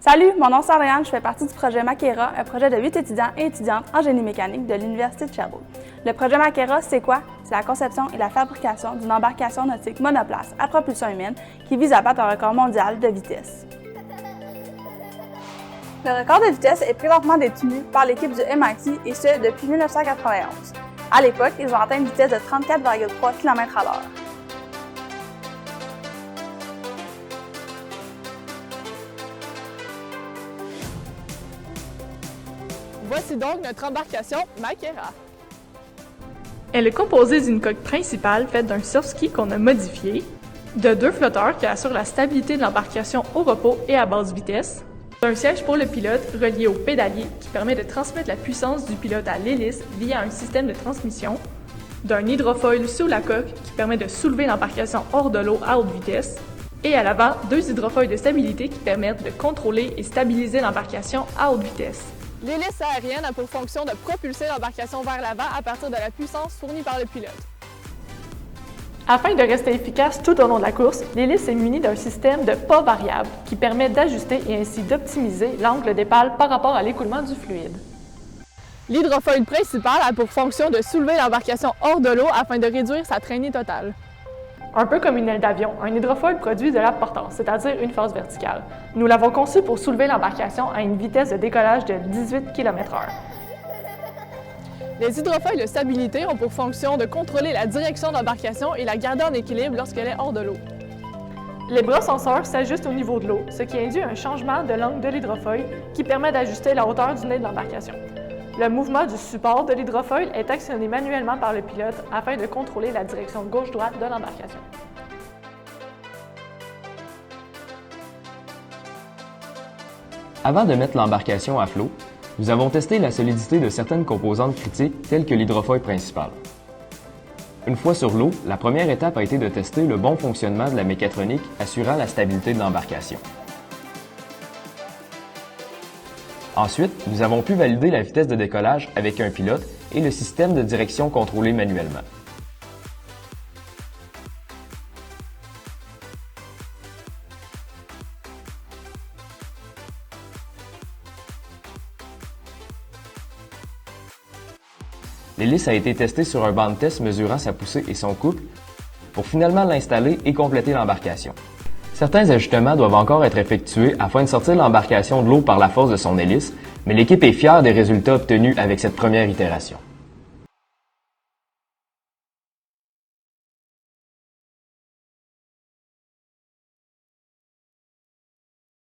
Salut, mon nom c'est Ariane, je fais partie du projet Makera, un projet de 8 étudiants et étudiantes en génie mécanique de l'Université de Sherbrooke. Le projet Makera, c'est quoi? C'est la conception et la fabrication d'une embarcation nautique monoplace à propulsion humaine qui vise à battre un record mondial de vitesse. Le record de vitesse est présentement détenu par l'équipe du MIT et ce depuis 1991. À l'époque, ils ont atteint une vitesse de 34,3 km/h. Voici donc notre embarcation Makera. Elle est composée d'une coque principale faite d'un surf-ski qu'on a modifié, de 2 flotteurs qui assurent la stabilité de l'embarcation au repos et à basse vitesse, d'un siège pour le pilote relié au pédalier qui permet de transmettre la puissance du pilote à l'hélice via un système de transmission, d'un hydrofoil sous la coque qui permet de soulever l'embarcation hors de l'eau à haute vitesse, et à l'avant, 2 hydrofoils de stabilité qui permettent de contrôler et stabiliser l'embarcation à haute vitesse. L'hélice aérienne a pour fonction de propulser l'embarcation vers l'avant à partir de la puissance fournie par le pilote. Afin de rester efficace tout au long de la course, l'hélice est munie d'un système de pas variable qui permet d'ajuster et ainsi d'optimiser l'angle des pales par rapport à l'écoulement du fluide. L'hydrofoil principal a pour fonction de soulever l'embarcation hors de l'eau afin de réduire sa traînée totale. Un peu comme une aile d'avion, un hydrofoil produit de la portance, c'est-à-dire une force verticale. Nous l'avons conçu pour soulever l'embarcation à une vitesse de décollage de 18 km/h. Les hydrofoils de stabilité ont pour fonction de contrôler la direction de l'embarcation et la garder en équilibre lorsqu'elle est hors de l'eau. Les bras senseurs s'ajustent au niveau de l'eau, ce qui induit un changement de l'angle de l'hydrofoil qui permet d'ajuster la hauteur du nez de l'embarcation. Le mouvement du support de l'hydrofoil est actionné manuellement par le pilote afin de contrôler la direction gauche-droite de l'embarcation. Avant de mettre l'embarcation à flot, nous avons testé la solidité de certaines composantes critiques telles que l'hydrofoil principal. Une fois sur l'eau, la première étape a été de tester le bon fonctionnement de la mécatronique assurant la stabilité de l'embarcation. Ensuite, nous avons pu valider la vitesse de décollage avec un pilote et le système de direction contrôlé manuellement. L'hélice a été testée sur un banc de test mesurant sa poussée et son couple pour finalement l'installer et compléter l'embarcation. Certains ajustements doivent encore être effectués afin de sortir l'embarcation de l'eau par la force de son hélice, mais l'équipe est fière des résultats obtenus avec cette première itération.